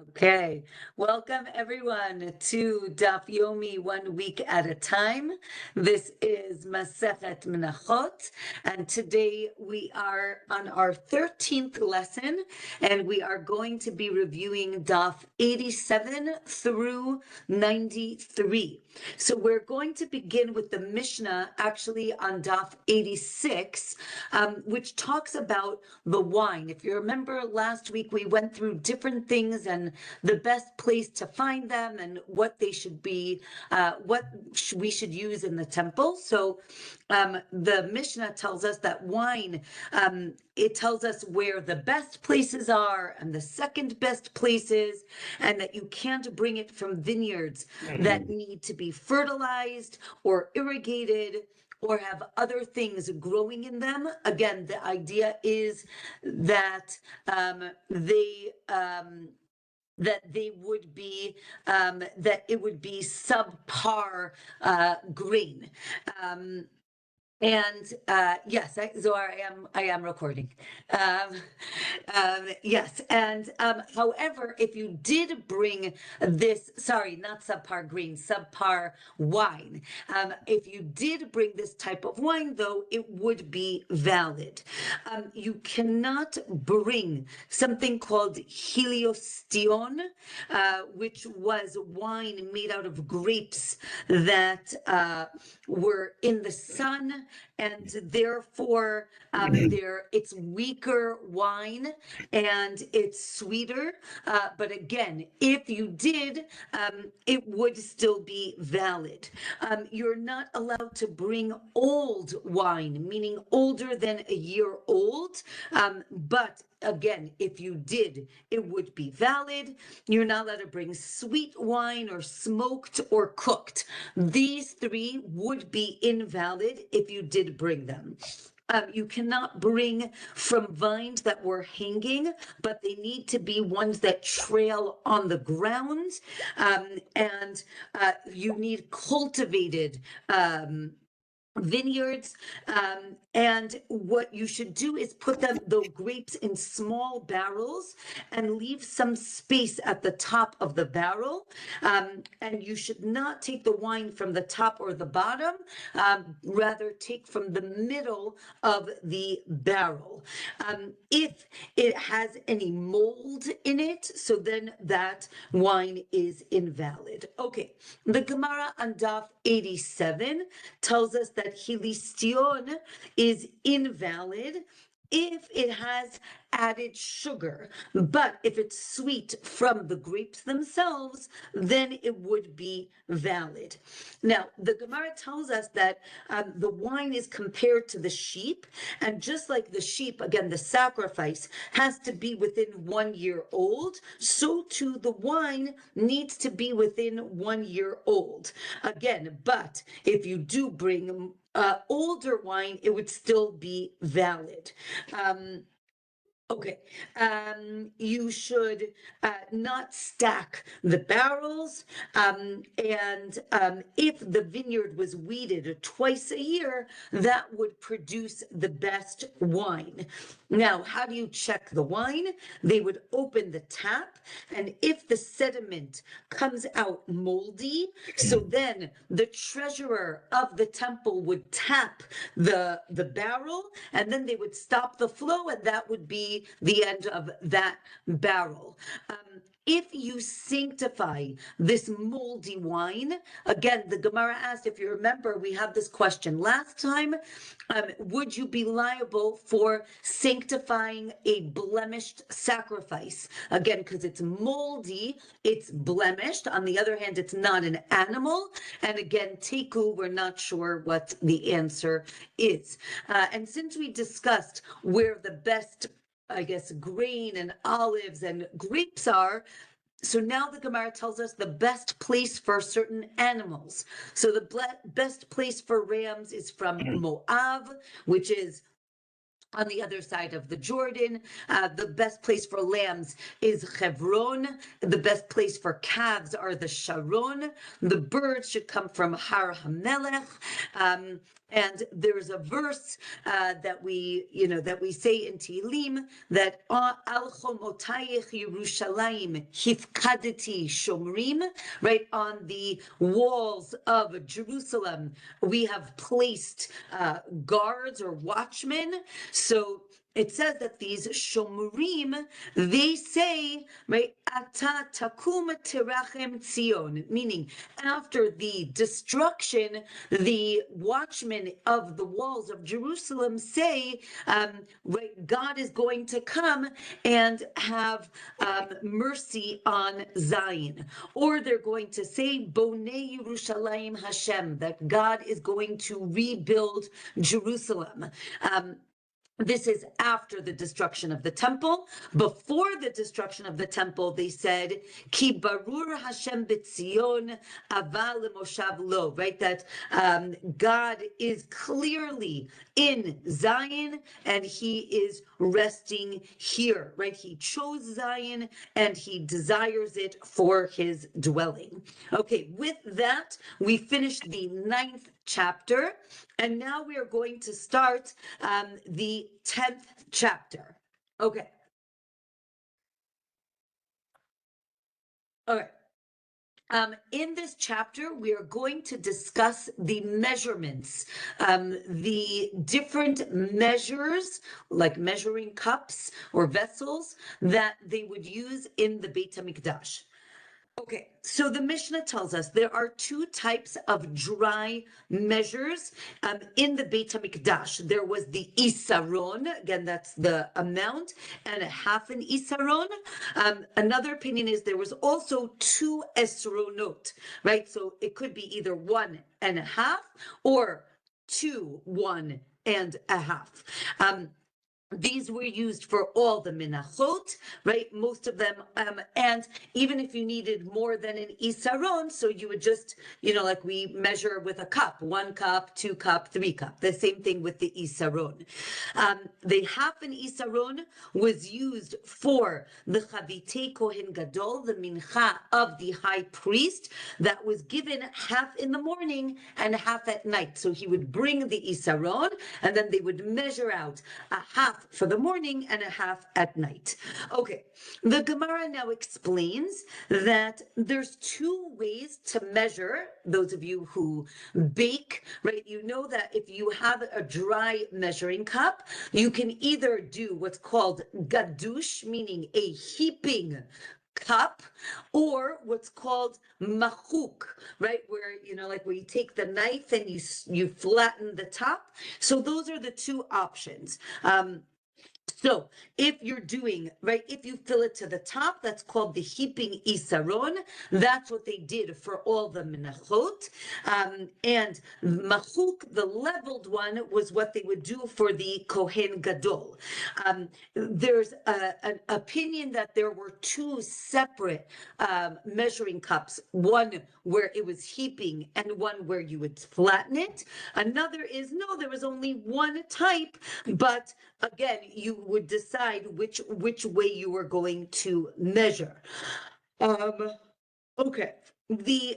Okay, welcome everyone to Daf Yomi 1 week at a time. This is Masechet Menachot, and today we are on our 13th lesson, and we are going to be reviewing Daf 87 through 93. So we're going to begin with the Mishnah, actually on Daf 86, which talks about the wine. If you remember last week, we went through different things and the best place to find them and what they should be, we should use in the temple. So the Mishnah tells us that wine, it tells us where the best places are and the second best places, and that you can't bring it from vineyards that need to be fertilized or irrigated or have other things growing in them. Again, the idea is that they would be that it would be subpar grain. And yes, Zohar, I am recording. Yes, and however, if you did bring this, sorry, not subpar green, subpar wine. If you did bring this type of wine, though, it would be valid. You cannot bring something called heliostion, which was wine made out of grapes that were in the sun, and therefore it's weaker wine and it's sweeter. But again, if you did, it would still be valid. You're not allowed to bring old wine, meaning older than a year old, but again, if you did, it would be valid. You're not allowed to bring sweet wine or smoked or cooked. These three would be invalid if you did bring them. You cannot bring from vines that were hanging, but they need to be ones that trail on the ground, and you need cultivated vineyards, and what you should do is put the grapes in small barrels and leave some space at the top of the barrel, and you should not take the wine from the top or the bottom, rather take from the middle of the barrel. If it has any mold in it, so then that wine is invalid. Okay, the Gemara on Daf 87 tells us that hilistion is invalid if it has added sugar, but if it's sweet from the grapes themselves, then it would be valid. Now, the Gemara tells us that the wine is compared to the sheep, and just like the sheep, again, the sacrifice has to be within 1 year old, so too the wine needs to be within 1 year old. Again, but if you do bring older wine, it would still be valid. Okay, you should not stack the barrels, and if the vineyard was weeded twice a year, that would produce the best wine. Now, how do you check the wine? They would open the tap, and if the sediment comes out moldy, so then the treasurer of the temple would tap the barrel, and then they would stop the flow, and that would be the end of that barrel. If you sanctify this moldy wine, again, the Gemara asked, if you remember, we had this question last time, would you be liable for sanctifying a blemished sacrifice? Again, because it's moldy, it's blemished. On the other hand, it's not an animal. And again, teku, we're not sure what the answer is. And since we discussed where the best, I guess, grain and olives and grapes are, so now the Gemara tells us the best place for certain animals. So the best place for rams is from Moab, which is on the other side of the Jordan. The best place for lambs is Hebron. The best place for calves are the Sharon. The birds should come from Har HaMelech. And there's a verse that we say in Tehillim that al chomotayich Yerushalayim hifkadeti shomrim, right on the walls of Jerusalem we have placed guards or watchmen. So it says that these shomrim, they say, right, ata takum terachem tzion, meaning after the destruction, the watchmen of the walls of Jerusalem say, right, God is going to come and have mercy on Zion. Or they're going to say, Bonei Yerushalayim Hashem, that God is going to rebuild Jerusalem. This is after the destruction of the temple. Before the destruction of the temple, they said, Ki barur Hashem b'tzion aval moshav lo, right? That God is clearly in Zion and he is resting here, right? He chose Zion and he desires it for his dwelling. Okay, with that, we finished the 9th chapter, and now we are going to start the 10th chapter. Okay. All right. In this chapter, we are going to discuss the measurements, the different measures, like measuring cups or vessels that they would use in the Beit HaMikdash. Okay, so the Mishnah tells us there are 2 types of dry measures in the Beit HaMikdash. There was the isaron, again, that's the amount, and a half an isaron. Another opinion is there was also 2 esronot, right? So it could be either 1.5 or 2, 1.5. These were used for all the menachot, right? Most of them, and even if you needed more than an isaron, so you would just, like we measure with a cup, 1 cup, 2 cup, 3 cup. The same thing with the isaron. The half an isaron was used for the chavitei kohen gadol, the mincha of the high priest, that was given half in the morning and half at night. So he would bring the isaron, and then they would measure out a half for the morning and a half at night. Okay, the Gemara now explains that there's 2 ways to measure. Those of you who bake, right, you know that if you have a dry measuring cup, you can either do what's called gadush, meaning a heaping cup, or what's called machuk, right, where like where you take the knife and you flatten the top. So those are the 2 options. So if you're doing, right, if you fill it to the top, that's called the heaping isaron. That's what they did for all the menachot. And machuk, the leveled one, was what they would do for the kohen gadol. There's an opinion that there were 2 separate measuring cups, one where it was heaping and one where you would flatten it. Another is, no, there was only 1 type, but again, you would decide which way you were going to measure. Okay.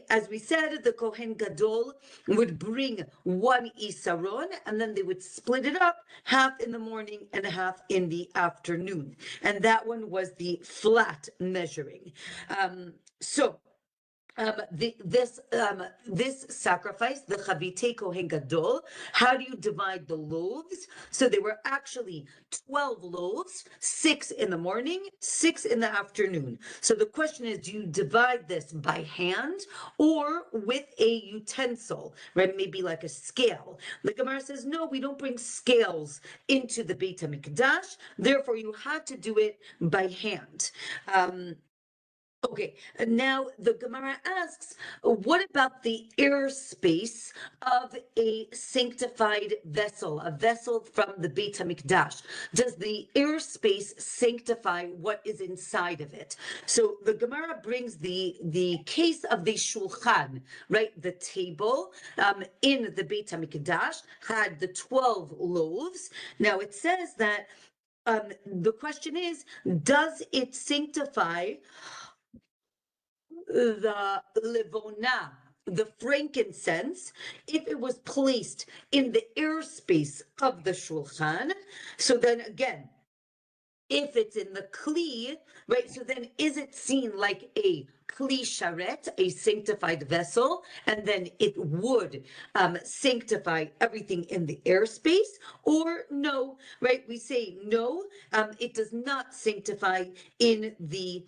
As we said, the Kohen Gadol would bring 1 isaron, and then they would split it up, half in the morning and half in the afternoon. And that one was the flat measuring. This sacrifice, the chavitei kohen gadol, how do you divide the loaves? So there were actually 12 loaves, 6 in the morning, 6 in the afternoon. So the question is, do you divide this by hand or with a utensil, right? Maybe like a scale. The Gemara says, no, we don't bring scales into the Beit HaMikdash. Therefore, you had to do it by hand. Okay, and now the Gemara asks, what about the airspace of a sanctified vessel, a vessel from the Beit HaMikdash? Does the airspace sanctify what is inside of it? So the Gemara brings the case of the shulchan, right? The table in the Beit HaMikdash had the 12 loaves. Now it says that the question is, does it sanctify the levona, the frankincense, if it was placed in the airspace of the shulchan, so then again, if it's in the kli, right? So then is it seen like a kli sharet, a sanctified vessel, and then it would sanctify everything in the airspace, or no, right? We say no, it does not sanctify in the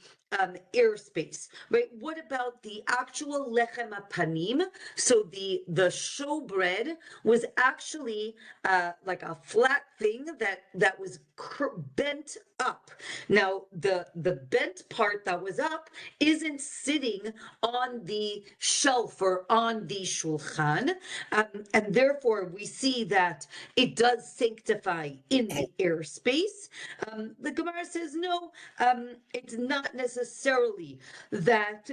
airspace, right? What about the actual lechem panim? So the showbread was actually like a flat thing that was bent up. Now the bent part that was up isn't sitting on the shelf or on the shulchan, and therefore we see that it does sanctify in the airspace. The Gemara says no, it's not necessarily that.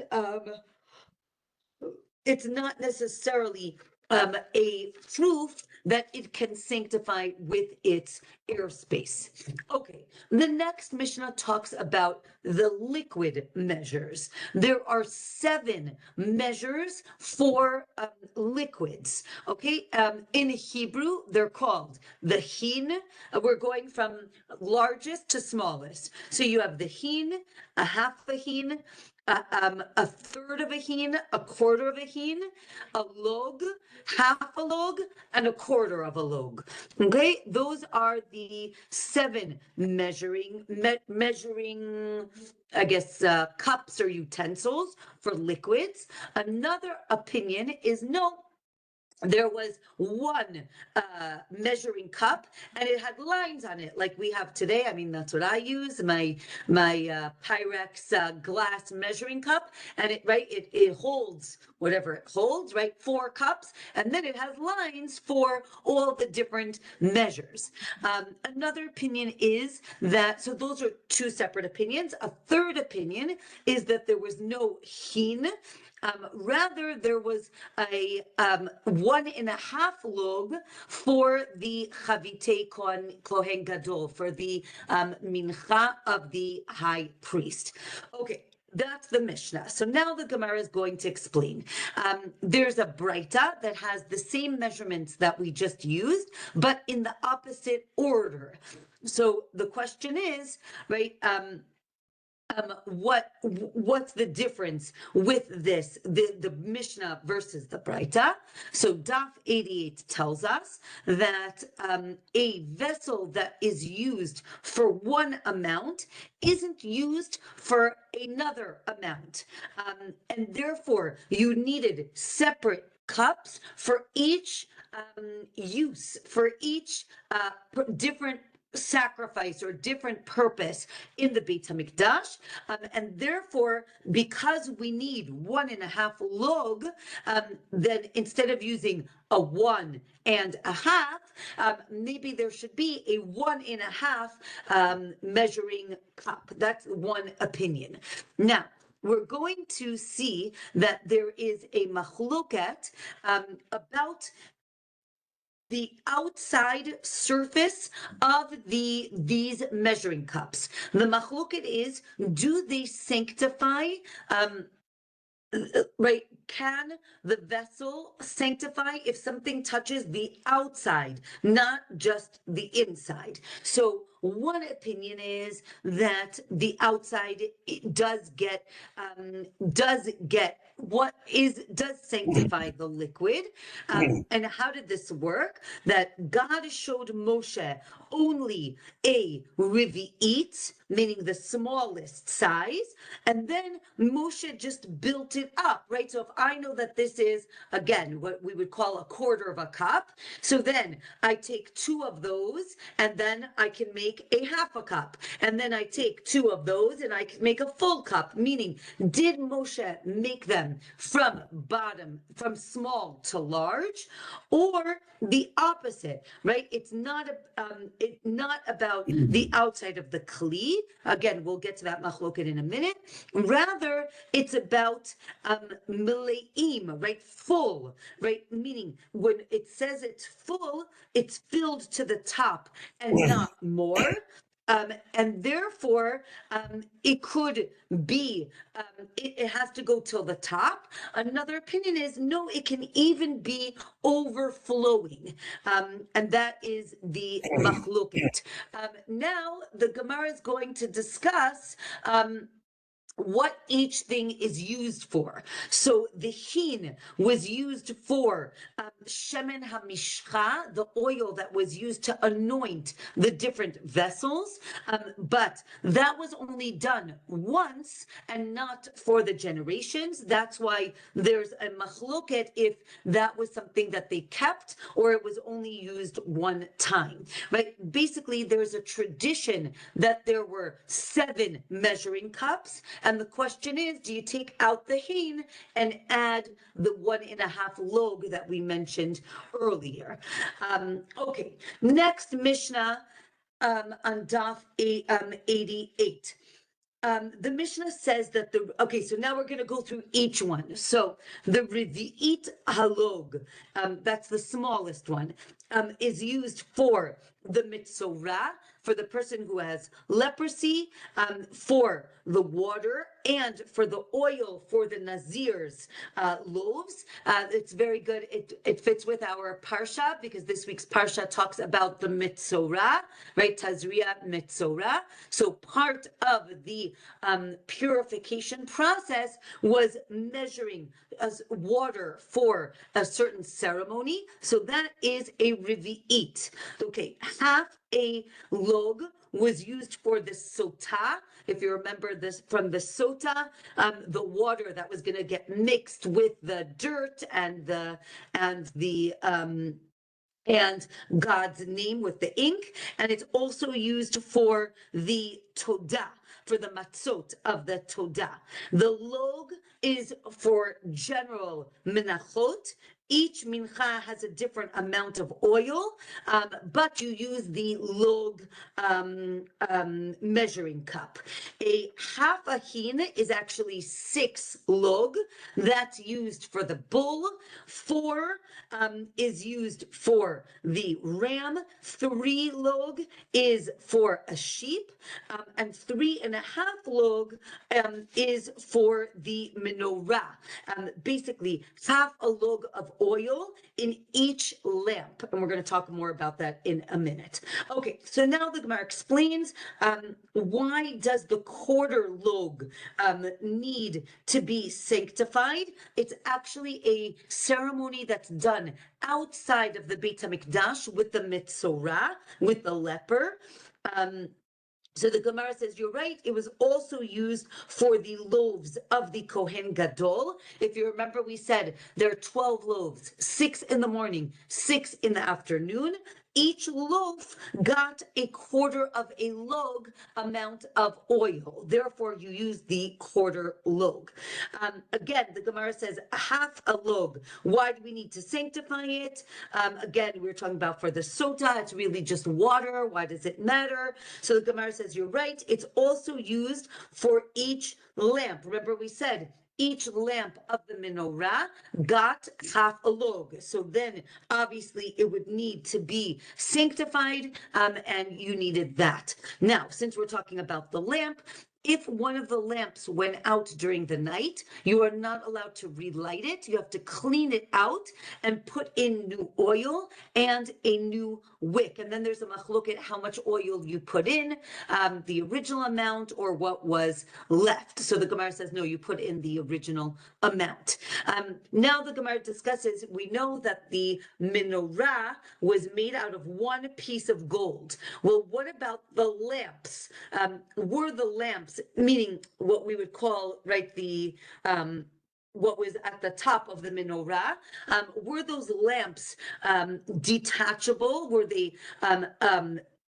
It's not necessarily a proof that it can sanctify with its airspace. Okay, the next Mishnah talks about the liquid measures. There are 7 measures for liquids. Okay, in Hebrew, they're called the hin. We're going from largest to smallest. So you have the hin, a half a hin, a third of a hin, a quarter of a hin, a log, half a log, and a quarter of a log. Okay, those are the 7 measuring, I guess, cups or utensils for liquids. Another opinion is no. There was one measuring cup and it had lines on it like we have today. I mean, that's what I use, my Pyrex glass measuring cup, and it holds whatever it holds, right? 4 cups, and then it has lines for all the different measures. Another opinion is that, so those are 2 separate opinions. A third opinion is that there was no hin. Rather, there was a 1.5 log for the chavite kohen gadol, for the mincha of the high priest. Okay. That's the Mishnah. So now the Gemara is going to explain. There's a Braita that has the same measurements that we just used, but in the opposite order. So the question is, right, what's the difference with this, the Mishnah versus the Braita? So Daf 88 tells us that a vessel that is used for one amount isn't used for another amount, and therefore you needed separate cups for each use, for each different sacrifice or different purpose in the Beit HaMikdash, and therefore, because we need 1.5 log, then instead of using a 1.5, maybe there should be a 1.5 measuring cup. That's one opinion. Now, we're going to see that there is a machloket about the outside surface of these measuring cups. The machloket is, do they sanctify, right? Can the vessel sanctify if something touches the outside, not just the inside? So one opinion is that the outside does sanctify the liquid. And how did this work? That God showed Moshe only a rivi'it, meaning the smallest size, and then Moshe just built it up, right? So if I know that this is, again, what we would call a quarter of a cup, so then I take 2 of those, and then I can make a half a cup, and then I take 2 of those, and I can make a full cup, meaning, did Moshe make them from small to large, or the opposite, right? It's not about the outside of the kli. Again, we'll get to that machloket in a minute. Rather, it's about meleim, right? Full, right? Meaning when it says it's full, it's filled to the top and not more. And therefore, it could be, it has to go till the top. Another opinion is, no, it can even be overflowing. And that is the machloket. Now, the Gemara is going to discuss what each thing is used for. So the hin was used for shemen hamishcha, the oil that was used to anoint the different vessels, but that was only done once and not for the generations. That's why there's a machloket if that was something that they kept or it was only used one time. Right? Basically, there's a tradition that there were 7 measuring cups. And the question is, do you take out the hin and add the 1.5 log that we mentioned earlier? Okay, next Mishnah on Daf 88. The Mishnah says that so now we're going to go through each one. So the Revi'it Halog, that's the smallest one, is used for the Mitzorah, for the person who has leprosy, for the water, and for the oil for the Nazir's loaves. It's very good. It fits with our Parsha because this week's Parsha talks about the Mitzorah, right? Tazria Mitzorah. So part of the purification process was measuring water for a certain ceremony. So that is a Revi'it. Okay, half a log was used for the sotah. If you remember this from the sotah, the water that was going to get mixed with the dirt and God's name with the ink, and it's also used for the todah, for the matzot of the todah. The log is for general menachot. Each mincha has a different amount of oil, but you use the log measuring cup. A half a hin is actually 6 log. That's used for the bull. 4 is used for the ram. 3 log is for a sheep, and 3.5 log is for the menorah. Basically, half a log of oil in each lamp, and we're going to talk more about that in a minute. Okay, so now the Gemara explains why does the quarter log need to be sanctified? It's actually a ceremony that's done outside of the Beit HaMikdash with the Mitzorah, with the leper. So the Gemara says, you're right, it was also used for the loaves of the Kohen Gadol. If you remember, we said there are 12 loaves, 6 in the morning, 6 in the afternoon. Each loaf got a quarter of a log amount of oil. Therefore, you use the quarter log. Again, the Gemara says half a log. Why do we need to sanctify it? Again, we're talking about for the sotah. It's really just water. Why does it matter? So the Gemara says, you're right. It's also used for each lamp. Remember, we said each lamp of the menorah got half a log. So then obviously it would need to be sanctified, and you needed that. Now, since we're talking about the lamp, if one of the lamps went out during the night, you are not allowed to relight it. You have to clean it out and put in new oil and a new wick. And then there's a machloket how much oil you put in, the original amount or what was left. So the Gemara says, no, you put in the original amount. Now the Gemara discusses, we know that the menorah was made out of one piece of gold. Well, what about the lamps? Were the lamps, meaning what we would call, right, the what was at the top of the menorah, were those lamps detachable? Were they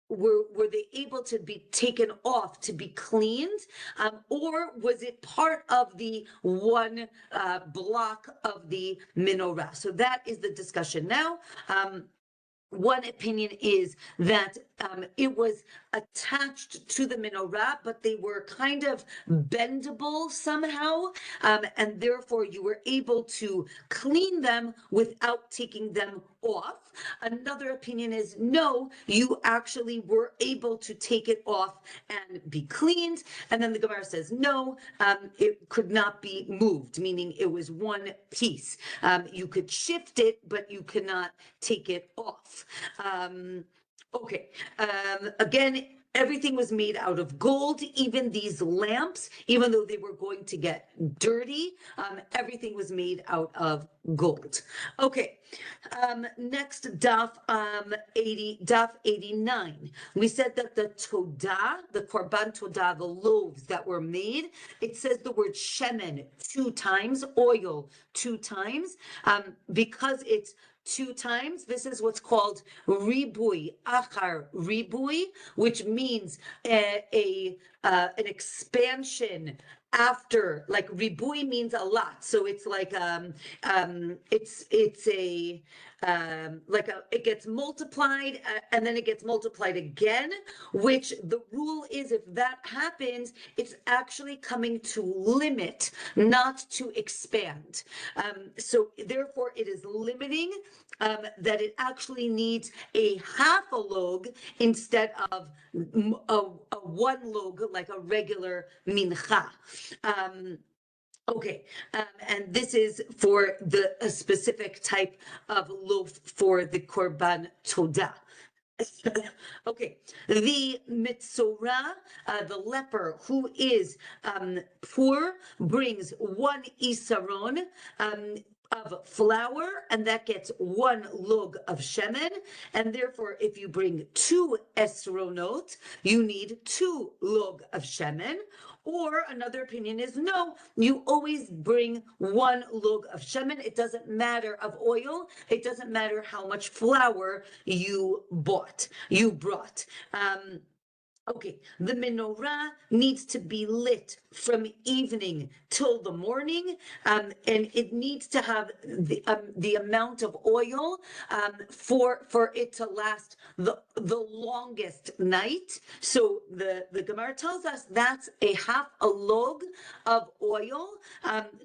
were they able to be taken off to be cleaned, or was it part of the one block of the menorah? So that is the discussion now. One opinion is that it was attached to the menorah, but they were kind of bendable somehow, and therefore you were able to clean them without taking them off. Another opinion is no, you actually were able to take it off and be cleaned. And then the Gemara says no, it could not be moved, meaning it was one piece. You could shift it, but you cannot take it off. Okay, again, everything was made out of gold, even these lamps, even though they were going to get dirty, everything was made out of gold. Okay, next daf 89. We said that the todah, the korban todah, the loaves that were made, it says the word shemen 2 times, oil 2 times, because it's 2 times. This is what's called ribui, achar ribui, which means an expansion after, like ribui means a lot. So it's like it's a it gets multiplied and then it gets multiplied again, which the rule is if that happens, it's actually coming to limit, not to expand. So therefore it is limiting, that it actually needs a half a log instead of a 1 log, like a regular mincha. Okay, and this is for a specific type of loaf for the korban todah. Okay, the mitzorah, the leper who is poor, brings 1 isaron of flour, and that gets 1 log of shemen, and therefore if you bring 2 esronot, you need 2 log of shemen. Or another opinion is no, you always bring 1 log of shemen. It doesn't matter of oil. It doesn't matter how much flour you brought. Okay, the menorah needs to be lit from evening till the morning, and it needs to have the amount of oil for it to last the longest night. So the Gemara tells us that's a half a log of oil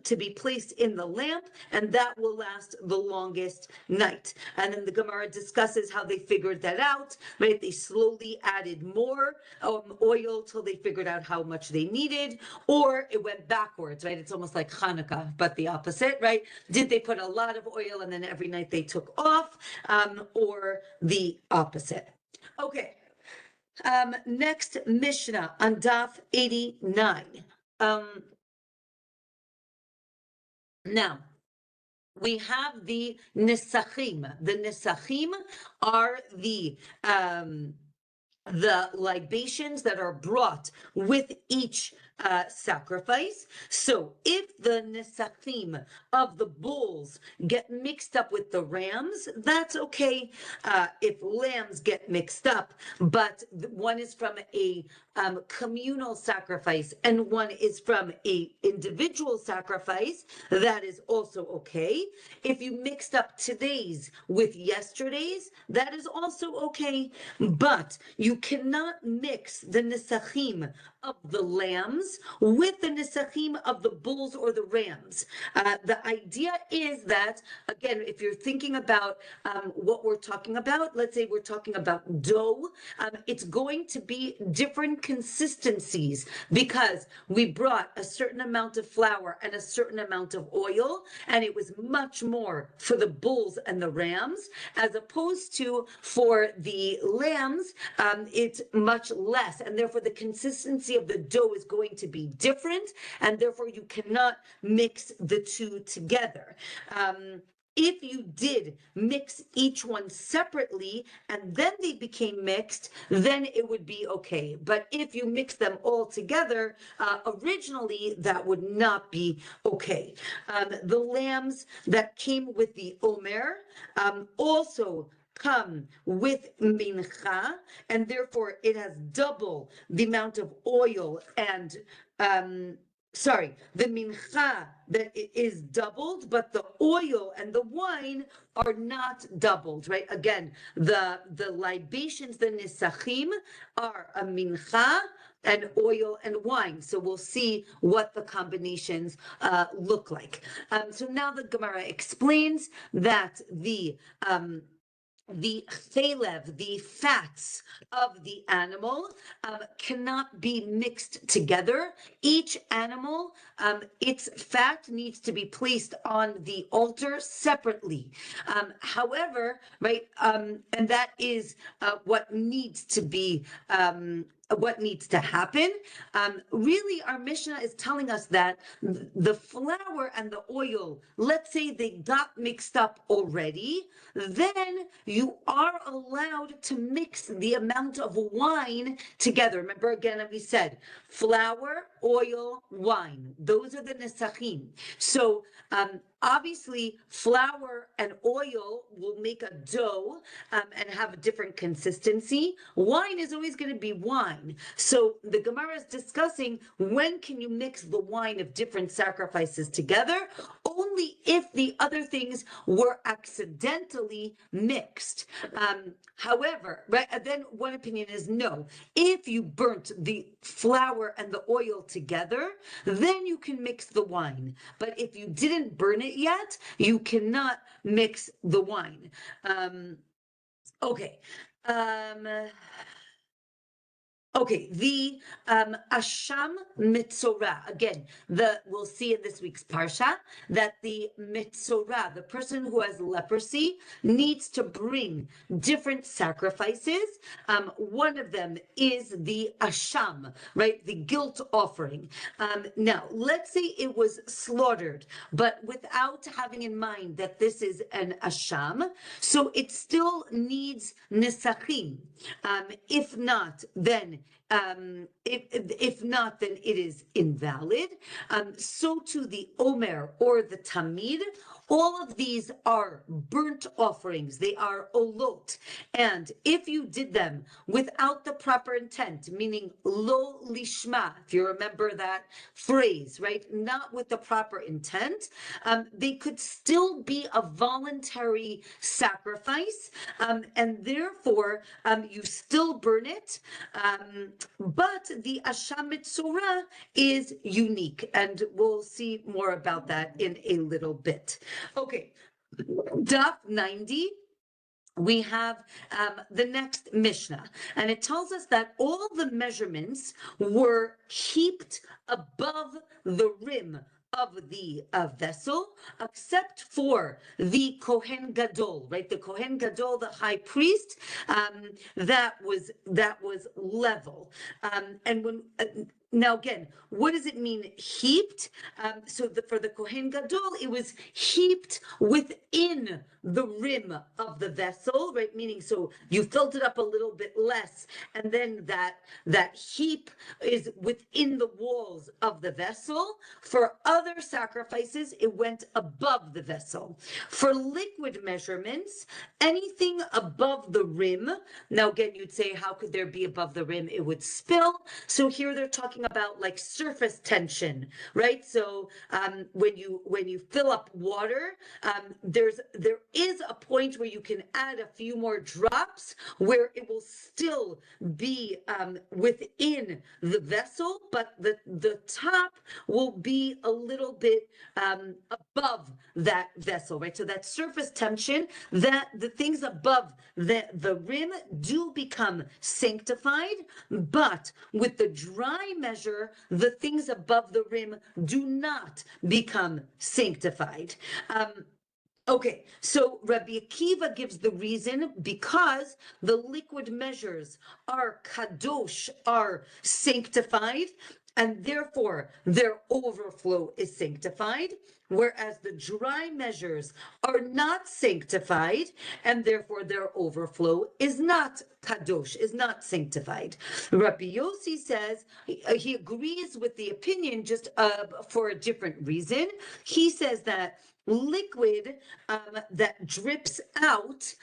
to be placed in the lamp, and that will last the longest night. And then the Gemara discusses how they figured that out, right? They slowly added more oil till they figured out how much they needed, or it went backwards, right? It's almost like Hanukkah, but the opposite, right? Did they put a lot of oil and then every night they took off, or the opposite? Okay, next Mishnah on Daf 89. Now, we have the nesachim. The nesachim are the libations that are brought with each sacrifice. So if the nesachim of the bulls get mixed up with the rams, that's okay. If lambs get mixed up, but one is from a communal sacrifice and one is from a individual sacrifice, that is also okay. If you mixed up today's with yesterday's, that is also okay. But you cannot mix the nesachim of the lambs with the nesachim of the bulls or the rams. The idea is that, again, if you're thinking about what we're talking about, let's say we're talking about dough, it's going to be different consistencies because we brought a certain amount of flour and a certain amount of oil, and it was much more for the bulls and the rams, as opposed to for the lambs, it's much less, and therefore the consistency of the dough is going to be different, and therefore you cannot mix the two together. If you did mix each one separately and then they became mixed, then it would be okay. But if you mix them all together, originally that would not be okay. The lambs that came with the omer also come with mincha, and therefore it has double the amount of oil and the mincha that is doubled, but the oil and the wine are not doubled, right? Again, the libations, the nesachim, are a mincha and oil and wine. So we'll see what the combinations look like. So now the Gemara explains that the chalev, the fats of the animal, cannot be mixed together. Each animal, its fat needs to be placed on the altar separately. However, right, and that is what needs to be what needs to happen. Really, our Mishnah is telling us that the flour and the oil, let's say they got mixed up already, then you are allowed to mix the amount of wine together. Remember, again, we said flour, oil, wine. Those are the nesachim. So obviously, flour and oil will make a dough and have a different consistency. Wine is always going to be wine. So the Gemara is discussing when can you mix the wine of different sacrifices together? Only if the other things were accidentally mixed. However, right, then one opinion is no. If you burnt the flour and the oil together, then you can mix the wine. But if you didn't burn it yet, you cannot mix the wine. Okay. Okay, the asham mitzorah. Again, we'll see in this week's parsha that the mitzorah, the person who has leprosy, needs to bring different sacrifices. One of them is the asham, right? The guilt offering. Now, let's say it was slaughtered, but without having in mind that this is an asham, so it still needs nesachim. If not, then if not, then it is invalid. So to the omer or the tamid, all of these are burnt offerings. They are olot. And if you did them without the proper intent, meaning lo lishma, if you remember that phrase, right? Not with the proper intent, they could still be a voluntary sacrifice. And therefore, you still burn it. But the asham mitzorah is unique. And we'll see more about that in a little bit. Okay, Daf 90. We have the next Mishnah, and it tells us that all the measurements were heaped above the rim of the vessel, except for the Kohen Gadol, right? The Kohen Gadol, the high priest, that was level. And when now again, what does it mean heaped? So for the Kohen Gadol, it was heaped within the rim of the vessel, right? Meaning, so you filled it up a little bit less, and then that heap is within the walls of the vessel. For other sacrifices, it went above the vessel. For liquid measurements, anything above the rim. Now again, you'd say, how could there be above the rim? It would spill. So here they're talking about like surface tension, right? So when you fill up water, there is a point where you can add a few more drops where it will still be within the vessel, but the top will be a little bit above that vessel, right? So that surface tension, that the things above the rim do become sanctified, but with the dry measure, the things above the rim do not become sanctified. Okay, so Rabbi Akiva gives the reason because the liquid measures are kadosh, are sanctified, and therefore their overflow is sanctified, whereas the dry measures are not sanctified, and therefore their overflow is not kadosh, is not sanctified. Rabbi Yossi says he agrees with the opinion just for a different reason. He says that liquid that drips out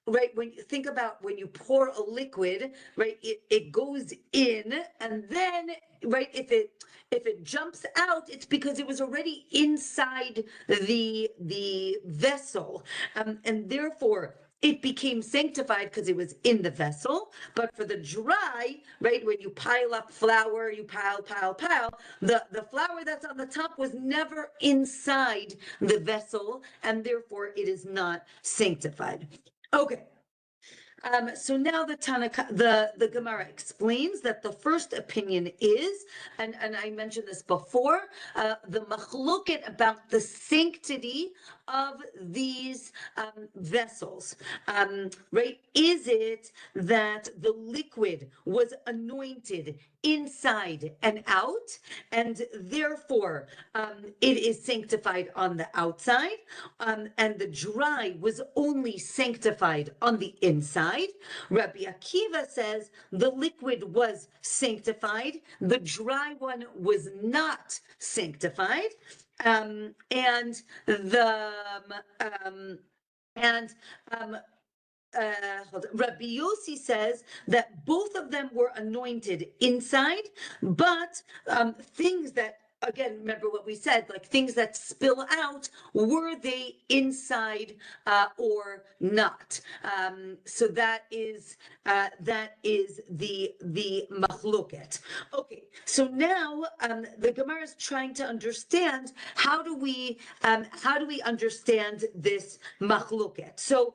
right, when you think about when you pour a liquid, right, it goes in, and then, right, if it jumps out, it's because it was already inside the vessel, and therefore it became sanctified because it was in the vessel. But for the dry, right, when you pile up flour, you pile, the flour that's on the top was never inside the vessel, and therefore it is not sanctified. Okay. So now the Gemara explains that the first opinion is, and I mentioned this before, the machloket about the sanctity of these vessels, right? Is it that the liquid was anointed inside and out, and therefore it is sanctified on the outside, and the dry was only sanctified on the inside? Rabbi Akiva says the liquid was sanctified, the dry one was not sanctified, and the and Rabbi Yossi says that both of them were anointed inside, but things that, again, remember what we said, like things that spill out, were they inside or not? So that is the machloket. Okay, so now the Gemara is trying to understand how do we understand this machloket. So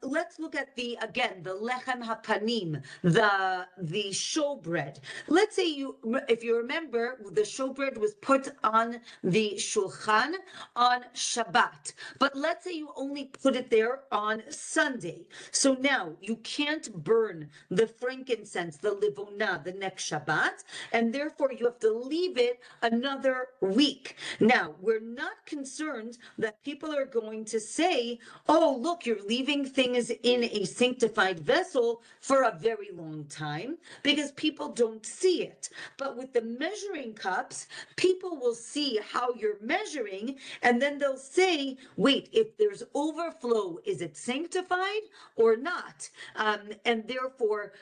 let's look at the lechem hapanim, the showbread. Let's say if you remember, the showbread was put on the shulchan on Shabbat, but let's say you only put it there on Sunday. So now you can't burn the frankincense, the livona, the next Shabbat, and therefore you have to leave it another week. Now, we're not concerned that people are going to say, oh, look, you're leaving things in a sanctified vessel for a very long time, because people don't see it. But with the measuring cups, people will see how you're measuring, and then they'll say, wait, if there's overflow, is it sanctified or not? And therefore,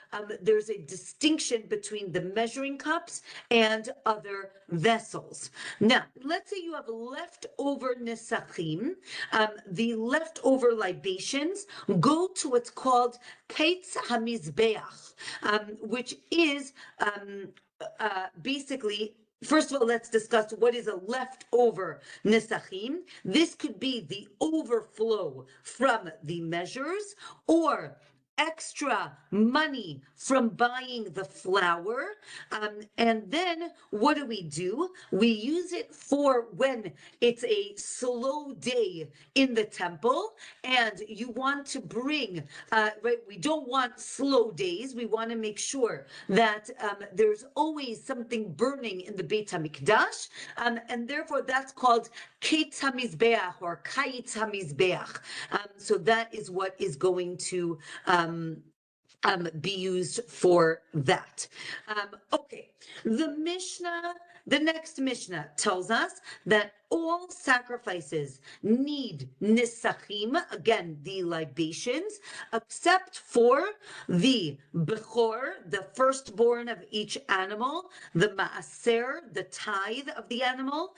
there's a distinction between the measuring cups and other vessels. Now, let's say you have leftover nesachim, the leftover libations go to what's called Kates HaMizbeach, which is basically, first of all, let's discuss what is a leftover nesachim. This could be the overflow from the measures, or extra money from buying the flour. And then what do? We use it for when it's a slow day in the temple and you want to bring, right? We don't want slow days. We want to make sure that there's always something burning in the Beit HaMikdash. And therefore that's called Ketz HaMizbeach or Kayitz HaMizbeach. So that is what is going to be used for that. Okay, the next Mishnah tells us that all sacrifices need nesachim, again, the libations, except for the bechor, the firstborn of each animal, the maaser, the tithe of the animal,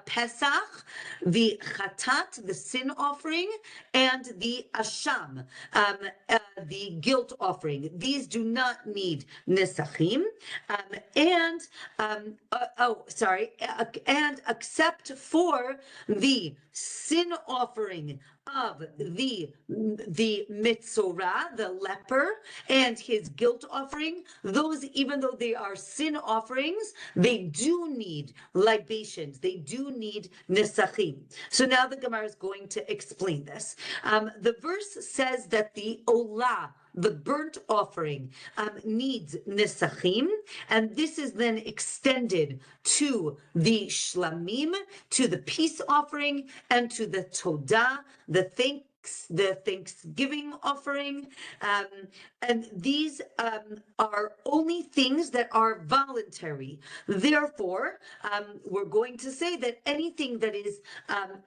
Pesach, the chatat, the sin offering, and the asham, the guilt offering. These do not need nesachim, and except for the sin offering of the mitzorah, the leper, and his guilt offering. Those, even though they are sin offerings, they do need libations. They do need nesachim. So now the Gemara is going to explain this. The verse says that the olah, the burnt offering, needs nesachim, and this is then extended to the shlamim, to the peace offering, and to the todah, the Thanksgiving offering, and these are only things that are voluntary. Therefore, we're going to say that anything that is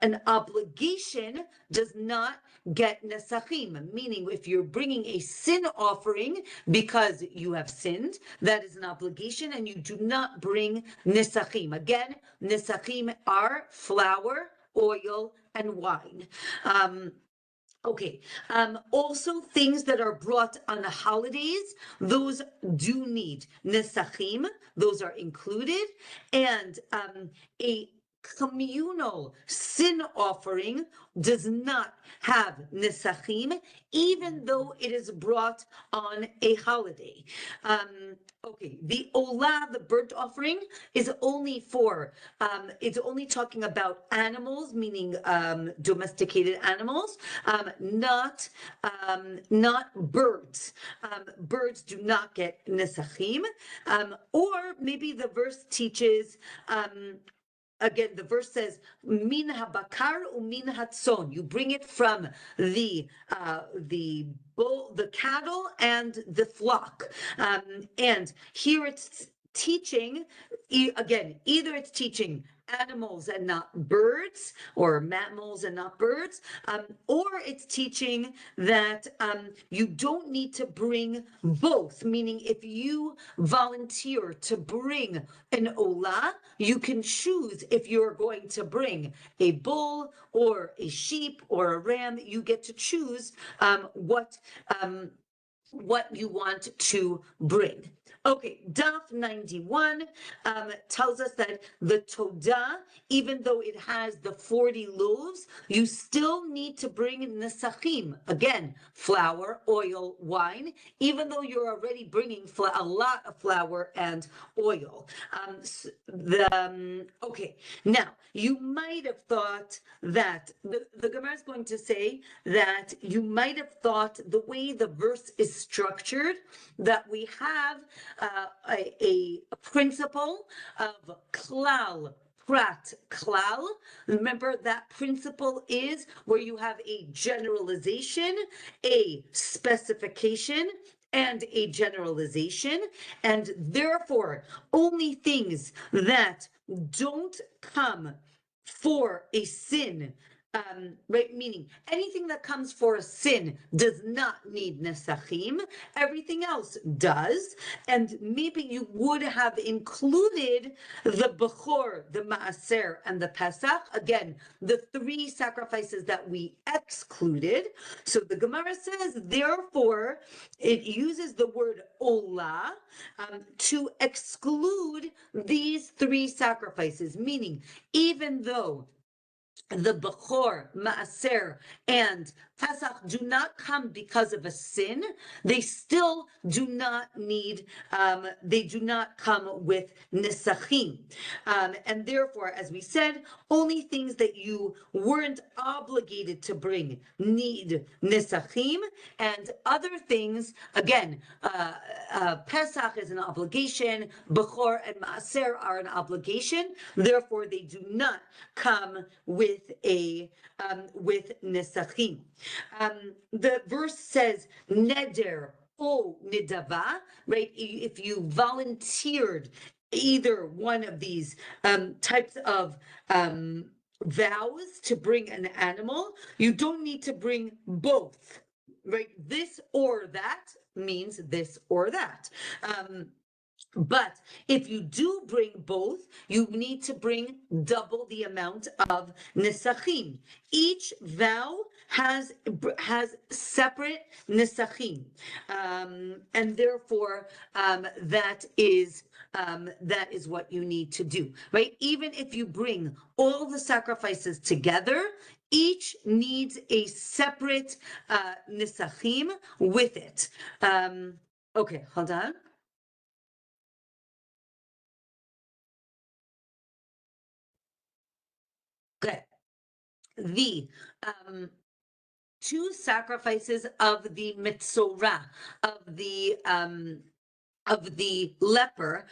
an obligation does not get nesachim, meaning if you're bringing a sin offering because you have sinned, that is an obligation, and you do not bring nesachim. Again, nesachim are flour, oil, and wine. Okay. Also, things that are brought on the holidays, those do need nesachim. Those are included, and a communal sin offering does not have nesachim, even though it is brought on a holiday. Okay, the olah, the burnt offering, is only for, it's only talking about animals, meaning domesticated animals, not birds. Birds do not get nesachim, or maybe the verse teaches, again, the verse says, "Min habakar umin hatzon." You bring it from the bull, the cattle, and the flock. And here it's teaching, again, either it's teaching animals and not birds, or mammals and not birds, or it's teaching that you don't need to bring both, meaning if you volunteer to bring an olah, you can choose if you're going to bring a bull or a sheep or a ram. You get to choose what you want to bring. Okay, Daf 91 tells us that the Todah, even though it has the 40 loaves, you still need to bring nesachim. Again, flour, oil, wine, even though you're already bringing a lot of flour and oil. Okay, now, you might have thought that, the Gemara is going to say that you might have thought the way the verse is structured, that we have a principle of klal, prat, klal. Remember, that principle is where you have a generalization, a specification, and a generalization, and therefore only things that don't come for a sin, right? Meaning anything that comes for a sin does not need nesachim. Everything else does. And maybe you would have included the bechor, the maaser, and the pesach. Again, the 3 sacrifices that we excluded. So the Gemara says, therefore, it uses the word olah to exclude these 3 sacrifices, meaning even though the Bechor, Maaser, and Pesach do not come because of a sin, they still do not need, they do not come with nesachim. And therefore, as we said, only things that you weren't obligated to bring need nesachim, and other things, again, Pesach is an obligation, Bechor and Maaser are an obligation, therefore they do not come with nesachim. The verse says neder o nidava, right? If you volunteered either one of these types of vows to bring an animal, you don't need to bring both, right? This or that means this or that. But if you do bring both, you need to bring double the amount of nesachim. Each vow has separate nesachim, and therefore that is what you need to do, right? Even if you bring all the sacrifices together, each needs a separate nesachim with it. Okay, hold on. Okay. The 2 sacrifices of the mitzorah, of the of the leper,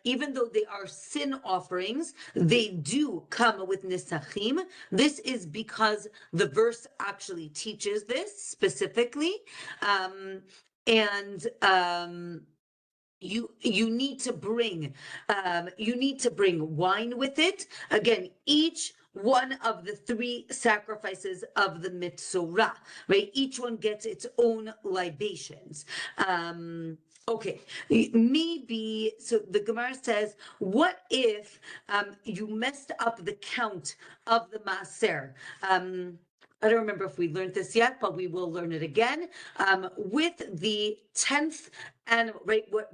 even though they are sin offerings, they do come with nesachim. This is because the verse actually teaches this specifically. And you need to bring wine with it. Again, each one of the three sacrifices of the mitzorah, right? Each one gets its own libations. Okay, maybe, so the Gemara says, what if you messed up the count of the maaser? I don't remember if we learned this yet, but we will learn it again. With the 10th animal, right? What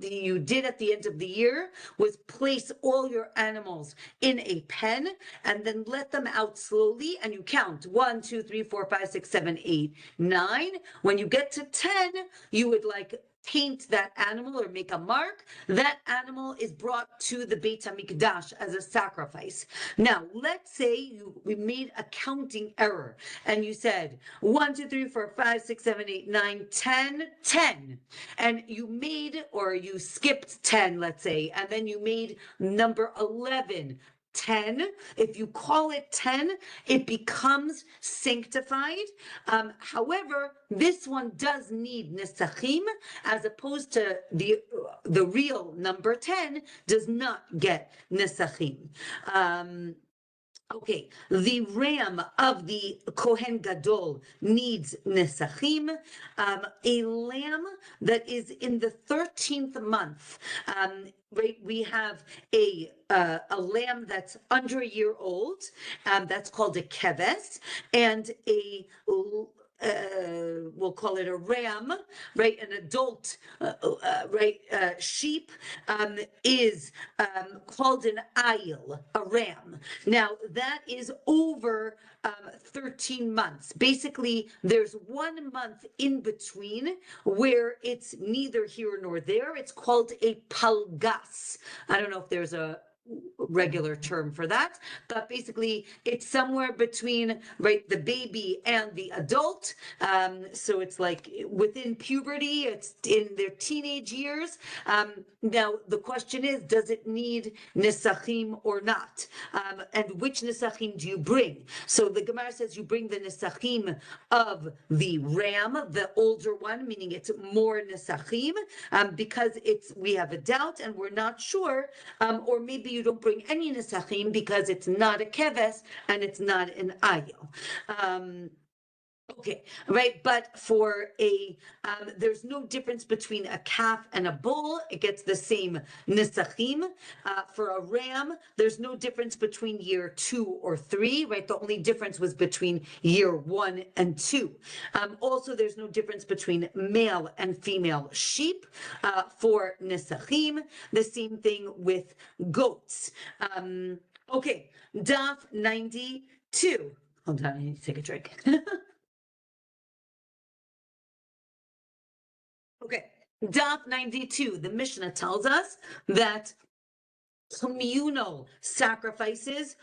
you did at the end of the year was place all your animals in a pen and then let them out slowly, and you count 1, 2, 3, 4, 5, 6, 7, 8, 9. When you get to 10, you would paint that animal or make a mark. That animal is brought to the Beit HaMikdash as a sacrifice. Now, let's say we made a counting error and you said 1, 2, 3, 4, 5, 6, 7, 8, 9, 10, 10. And you skipped 10, let's say, and then you made number 11 10. If you call it 10, it becomes sanctified. However, this one does need nesachim, as opposed to the real number 10 does not get nesachim. Okay, the ram of the Kohen Gadol needs nesachim. A lamb that is in the 13th month, right? We have a lamb that's under a year old, that's called a keves, and we'll call it a ram, right? An adult, sheep is called an ayil, a ram. Now that is over 13 months. Basically, there's 1 month in between where it's neither here nor there. It's called a palgas. I don't know if there's a regular term for that, but basically it's somewhere between, right, the baby and the adult. So it's within puberty, it's in their teenage years. Now the question is, does it need nesachim or not? And which nesachim do you bring? So the Gemara says you bring the nesachim of the ram, the older one, meaning it's more nesachim, because we have a doubt and we're not sure, or maybe you don't bring any nesachim because it's not a keves and it's not an ayil. Okay, right, but for there's no difference between a calf and a bull. It gets the same nesachim. For a ram, there's no difference between year 2 or 3, right? The only difference was between year 1 and 2. Also, there's no difference between male and female sheep for nesachim. The same thing with goats. Okay, daf 92. Hold on, I need to take a drink. Okay, daf 92, the Mishnah tells us that communal sacrifices.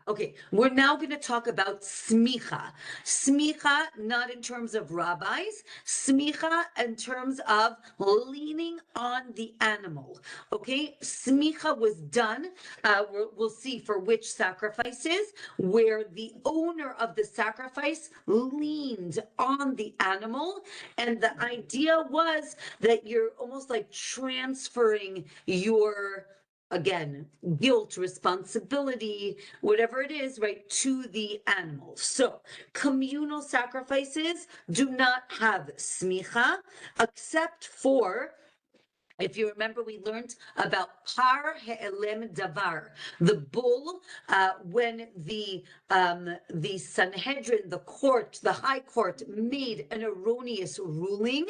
Okay, we're now going to talk about smicha. Smicha, not in terms of rabbis, smicha in terms of leaning on the animal. Okay, smicha was done, we'll see for which sacrifices, where the owner of the sacrifice leaned on the animal, and the idea was that you're almost transferring your, again, guilt, responsibility, whatever it is, right, to the animal. So communal sacrifices do not have smicha, except for, if you remember, we learned about par he'elem davar, the bull, when the Sanhedrin, the court, the high court, made an erroneous ruling.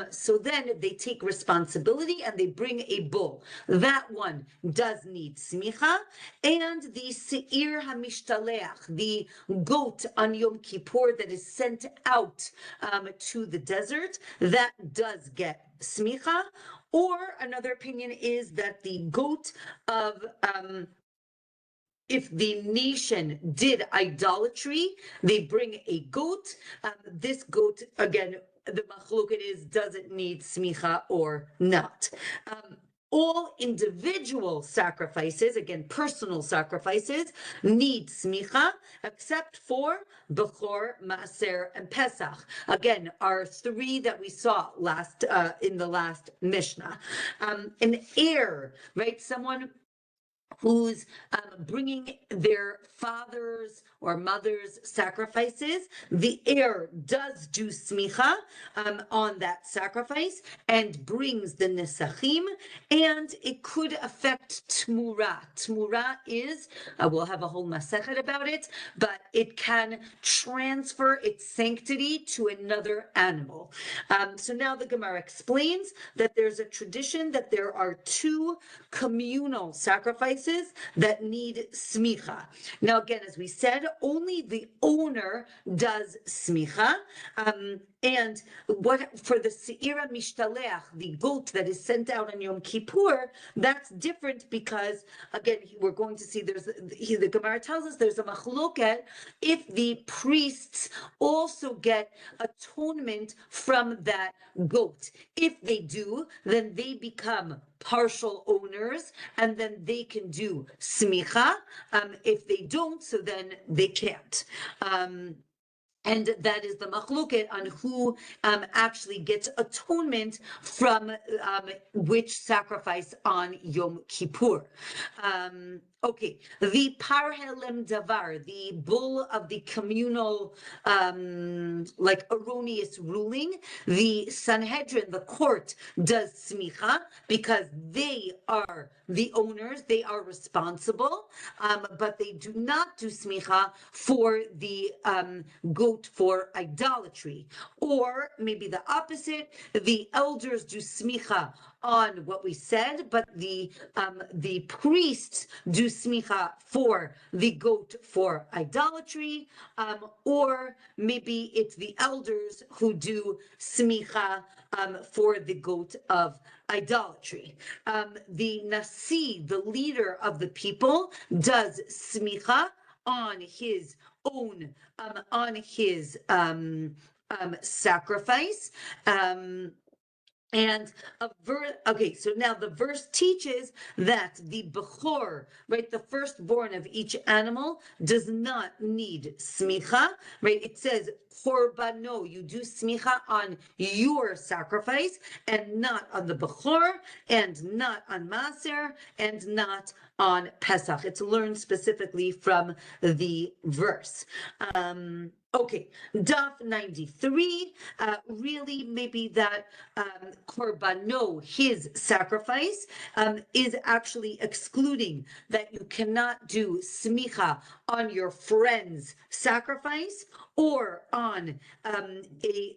So then they take responsibility and they bring a bull. That one does need smicha. And the seir hamishtalech, the goat on Yom Kippur that is sent out to the desert, that does get smicha. Or another opinion is that the goat of, if the nation did idolatry, they bring a goat. This goat, again, the machloket is, does it need smicha or not? All individual sacrifices, again, personal sacrifices, need smicha, except for Bechor, Maaser, and Pesach. Again, our three that we saw in the last Mishnah. An heir, right? Someone who's bringing their father's or mother's sacrifices, the heir does do smicha on that sacrifice and brings the nesachim, and it could affect tmura. Tmura is, we'll have a whole masechet about it, but it can transfer its sanctity to another animal. So now the Gemara explains that there's a tradition that there are two communal sacrifices that need smicha. Now, again, as we said, only the owner does smicha. And what for the seira mishtaleach, the goat that is sent out on Yom Kippur, that's different because, again, we're going to see the Gemara tells us there's a machloket if the priests also get atonement from that goat. If they do, then they become partial owners, and then they can do smicha. If they don't, so then they can't. And that is the machloket on who actually gets atonement from which sacrifice on Yom Kippur. Okay, the parhelem davar, the bull of the communal, like erroneous ruling, the Sanhedrin, the court, does smicha because they are the owners, they are responsible, but they do not do smicha for the goat for idolatry. Or maybe the opposite, the elders do smicha on what we said, but the priests do smicha for the goat for idolatry, or maybe it's the elders who do smicha for the goat of idolatry. The nasi, the leader of the people, does smicha on his own, sacrifice. And okay, so now the verse teaches that the Bechor, right, the firstborn of each animal, does not need smicha, right? It says korbanot, you do smicha on your sacrifice and not on the Bechor, and not on Maaser, and not on Pesach. It's learned specifically from the verse. Okay, Daf 93, really maybe that korbanot, his sacrifice, is actually excluding that you cannot do smicha on your friend's sacrifice, or on a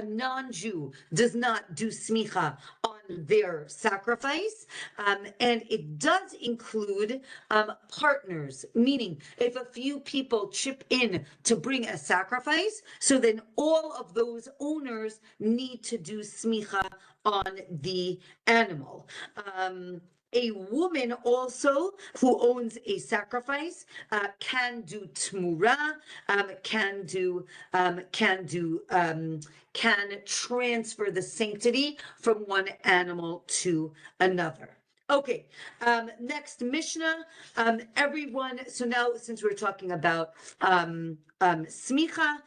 non-Jew does not do smicha on their sacrifice, and it does include partners, meaning if a few people chip in to bring a sacrifice, so then all of those owners need to do smicha on the animal. A woman also who owns a sacrifice can do tmura, can transfer the sanctity from one animal to another. Okay, next Mishnah, everyone, so now since we're talking about smicha,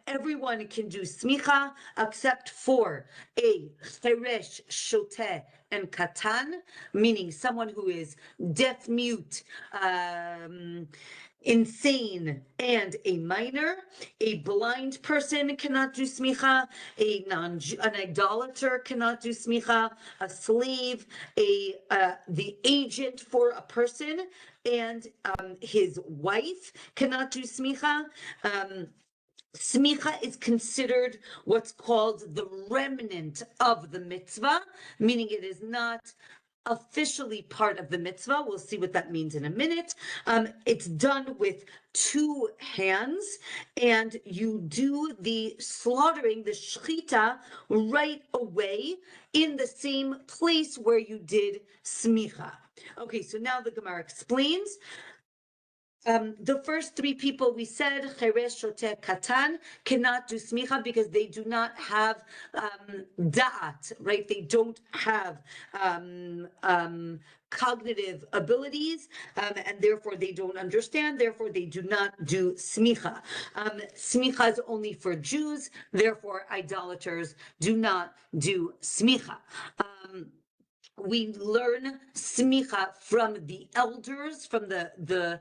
everyone can do smicha except for a cheresh, shoteh, and katan, meaning someone who is deaf, mute, insane, and a minor. A blind person cannot do smicha. An idolater cannot do smicha. A slave, the agent for a person, and his wife cannot do smicha. Smicha is considered what's called the remnant of the mitzvah, meaning it is not officially part of the mitzvah. We'll see what that means in a minute. It's done with two hands, and you do the slaughtering, the shechita, right away in the same place where you did smicha. Okay, so now the Gemara explains The first three people we said, Cheresh, Shoteh, Katan, cannot do smicha because they do not have da'at, right? They don't have cognitive abilities, and therefore they don't understand, therefore they do not do smicha. Smicha is only for Jews, therefore idolaters do not do smicha. We learn smicha from the elders, from the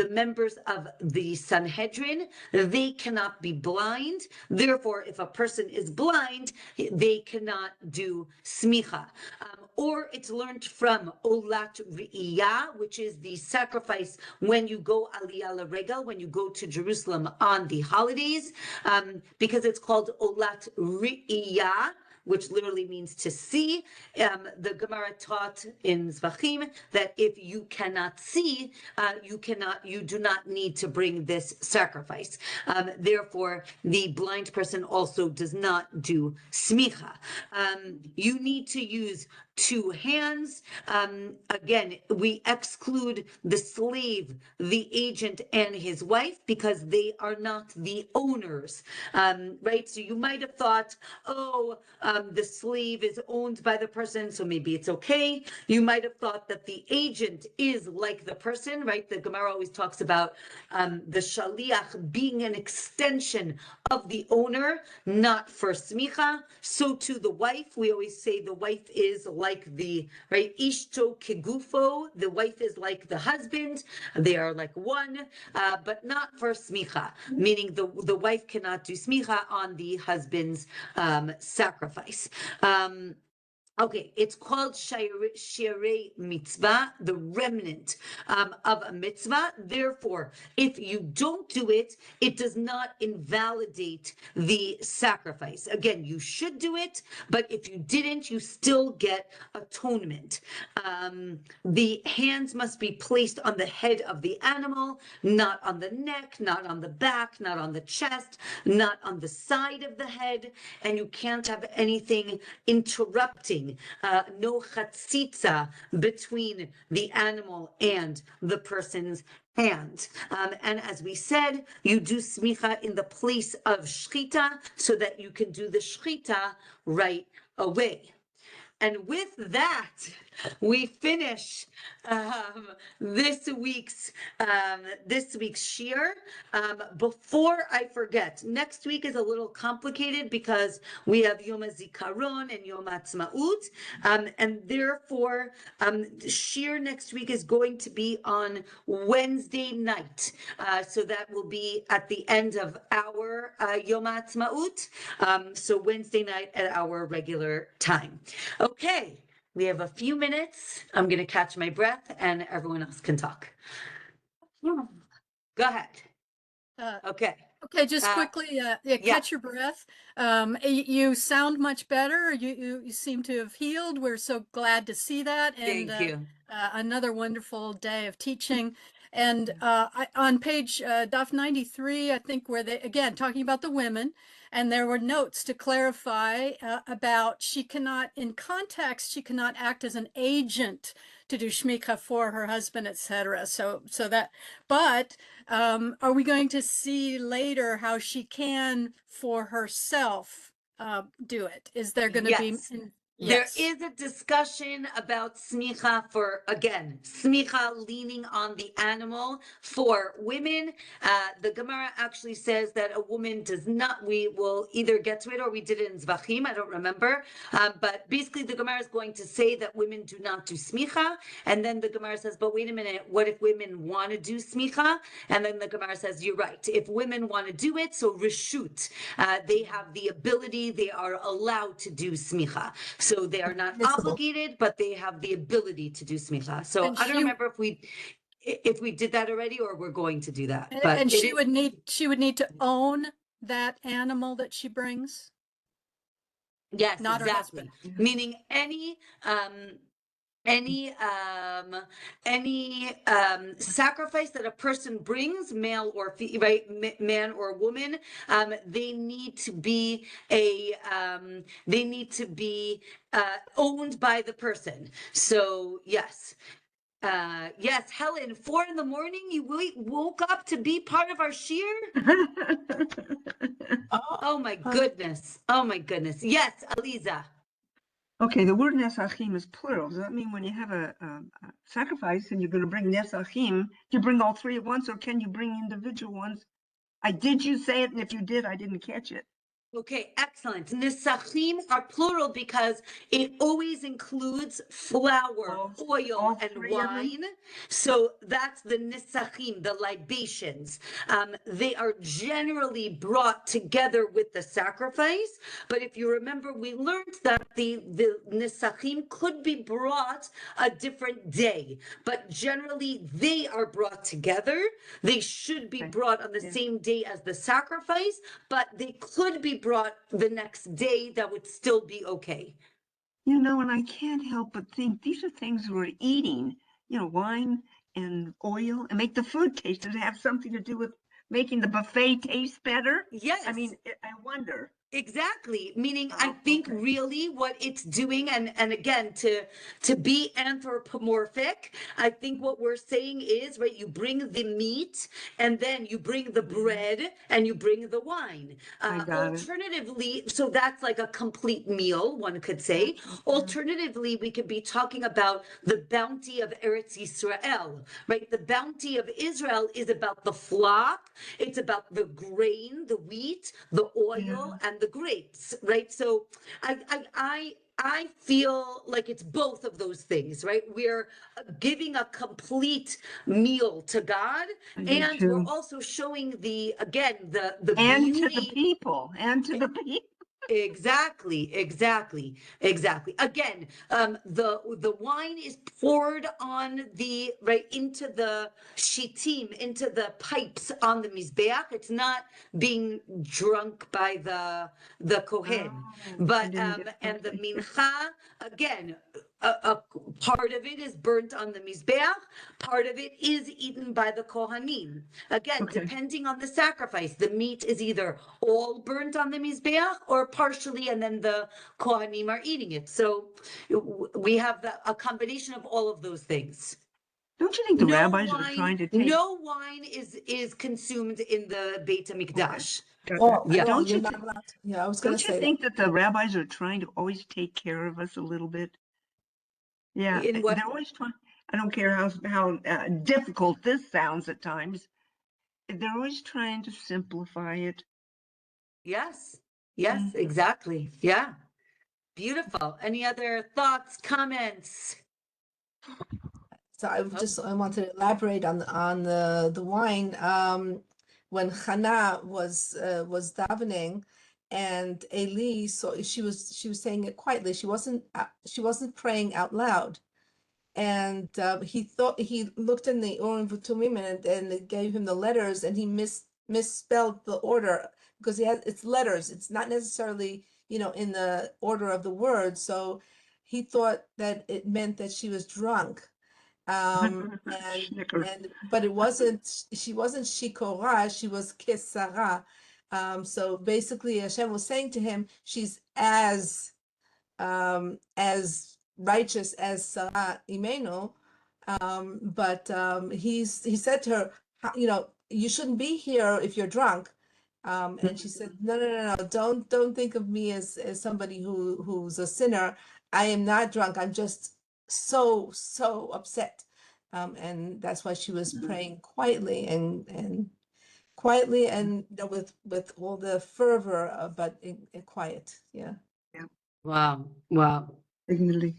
members of the Sanhedrin. They cannot be blind. Therefore, if a person is blind, they cannot do smicha. Or it's learned from olat re'iyah, which is the sacrifice when you go aliyah l'regel, when you go to Jerusalem on the holidays, because it's called olat re'iyah, which literally means to see. The Gemara taught in Zvachim that if you cannot see, you do not need to bring this sacrifice. Therefore, the blind person also does not do smicha. You need to use two hands. Again, we exclude the slave, the agent, and his wife because they are not the owners, right? So you might have thought, oh, the slave is owned by the person, so maybe it's okay. You might have thought that the agent is like the person, right? The Gemara always talks about the shaliach being an extension of the owner, not for smicha. So to the wife, we always say the wife is like the, right, ishto kegufo, the wife is like the husband, they are like one, but not for smicha, meaning the wife cannot do smicha on the husband's sacrifice. Okay, it's called shirei mitzvah, the remnant of a mitzvah. Therefore, if you don't do it, it does not invalidate the sacrifice. Again, you should do it, but if you didn't, you still get atonement. The hands must be placed on the head of the animal, not on the neck, not on the back, not on the chest, not on the side of the head, and you can't have anything interrupting. No chatzitza between the animal and the person's hand. And as we said, you do smicha in the place of shchita so that you can do the shchita right away. And with that, we finish this week's shir. Before I forget, next week is a little complicated because we have Yom HaZikaron and Yom HaAtzmaut, and therefore shir next week is going to be on Wednesday night. So that will be at the end of our Yom HaAtzmaut. So Wednesday night at our regular time. Okay, we have a few minutes. I'm going to catch my breath and everyone else can talk. Go ahead. Okay. Okay, just quickly, catch your breath. You sound much better. You seem to have healed. We're so glad to see that. And Thank you. Another wonderful day of teaching. And on page Daf 93, I think where they, again, talking about the women, and there were notes to clarify about she cannot, in context, she cannot act as an agent to do shmicha for her husband, etc. So that, but are we going to see later how she can for herself do it? Is there going to be? Yes. There is a discussion about smicha for, again, smicha leaning on the animal for women. The Gemara actually says that a woman does not, we will either get to it or we did it in Zvachim, I don't remember. But basically the Gemara is going to say that women do not do smicha. And then the Gemara says, but wait a minute, what if women want to do smicha? And then the Gemara says, you're right. If women want to do it, so reshut, they have the ability, they are allowed to do smicha. So they are not obligated, but they have the ability to do smicha. So I don't remember if we did that already or we're going to do that. But and she would need to own that animal that she brings. Yes, not exactly. Meaning any sacrifice that a person brings, male or man or woman, they need to be owned by the person. So yes. Yes, Helen, 4 in the morning, you woke up to be part of our shir? Oh, Oh my goodness. Oh my goodness. Yes, Aliza. Okay, the word nesachim is plural. Does that mean when you have a sacrifice and you're going to bring nesachim, do you bring all three at once, or can you bring individual ones? Did you say it? And if you did, I didn't catch it. Okay, excellent. Nesachim are plural because it always includes flour, oil, all and three of them? wine. So that's the nesachim, the libations. They are generally brought together with the sacrifice. But if you remember, we learned that the nesachim could be brought a different day. But generally, they are brought together. They should be Okay. brought on the Yeah. same day as the sacrifice, but they could be brought the next day. That would still be okay. You know, and I can't help but think these are things we're eating, wine and oil, and make the food taste. Does it have something to do with making the buffet taste better? Yes. I mean, I wonder. Exactly. Meaning, I Oh, think okay. really what it's doing, and again, to be anthropomorphic, I think what we're saying is, right, you bring the meat and then you bring the bread and you bring the wine. I got it. Alternatively, so that's like a complete meal, one could say. Gotcha, yeah. Alternatively, we could be talking about the bounty of Eretz Yisrael, right? The bounty of Israel is about the flock, it's about the grain, the wheat, the oil, and the grapes, right? So I feel like it's both of those things, right? We're giving a complete meal to God, I do and we're too. also showing the And beauty to the people, and to the people. Exactly. Again, the wine is poured on the right into the shitim, into the pipes on the mizbeach. It's not being drunk by the kohen, but and the mincha again. A part of it is burnt on the mizbeach. Part of it is eaten by the kohanim. Again, depending on the sacrifice, the meat is either all burnt on the mizbeach or partially, and then the kohanim are eating it. So we have a combination of all of those things. Don't you think the rabbis are trying to take? No wine is consumed in the Beit HaMikdash. well, Yeah. well, Don't you're you not allowed to. Yeah, I was going Don't to you say think that the rabbis are trying to always take care of us a little bit? Yeah, In what? they're always trying. I don't care how difficult this sounds at times. They're always trying to simplify it. Yes. Yes, exactly. Yeah. Beautiful. Any other thoughts, comments? So I wanted to elaborate on the wine. When Hannah was davening, and Eli, so she was saying it quietly. She wasn't praying out loud, and he looked in the Urim V'Tumim, and it gave him the letters, and he misspelled the order because it's letters. It's not necessarily in the order of the words. So he thought that it meant that she was drunk. But it wasn't, she wasn't shikora, she was kesara. So basically Hashem was saying to him, she's as righteous as Sarah Imenu. But he said to her, you shouldn't be here if you're drunk. And she said, no, don't think of me as somebody who's a sinner. I am not drunk. I'm just so upset. And that's why she was praying quietly and with all the fervor, but in quiet. Yeah. Wow. Dignity.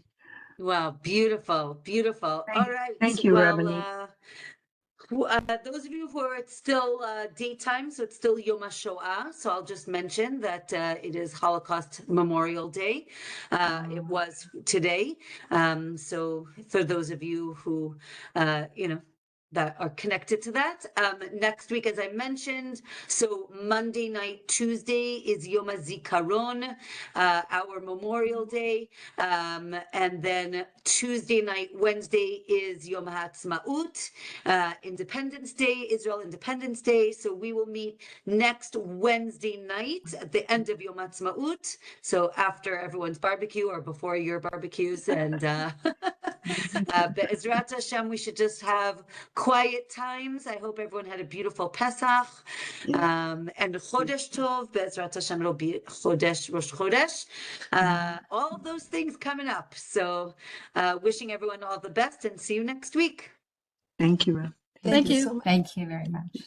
Wow. Beautiful. All right. Thank you, Well, Rabbani. those of you who are, it's still daytime, so it's still Yom HaShoah. So I'll just mention that it is Holocaust Memorial Day. It was today. So for those of you who, that are connected to that. Next week, as I mentioned, so Monday night, Tuesday is Yom HaZikaron, our Memorial Day. And then Tuesday night, Wednesday is Yom HaAtzmaut, Independence Day, Israel Independence Day. So we will meet next Wednesday night at the end of Yom HaAtzmaut. So after everyone's barbecue or before your barbecues, and Be'ezrat Hashem, we should just have quiet times. I hope everyone had a beautiful Pesach. And Chodesh Tov, Be'ezrat Hashem, it'll be Chodesh, Rosh Chodesh. All of those things coming up. So wishing everyone all the best and see you next week. Thank you, Rev. Thank you. so much. Thank you very much.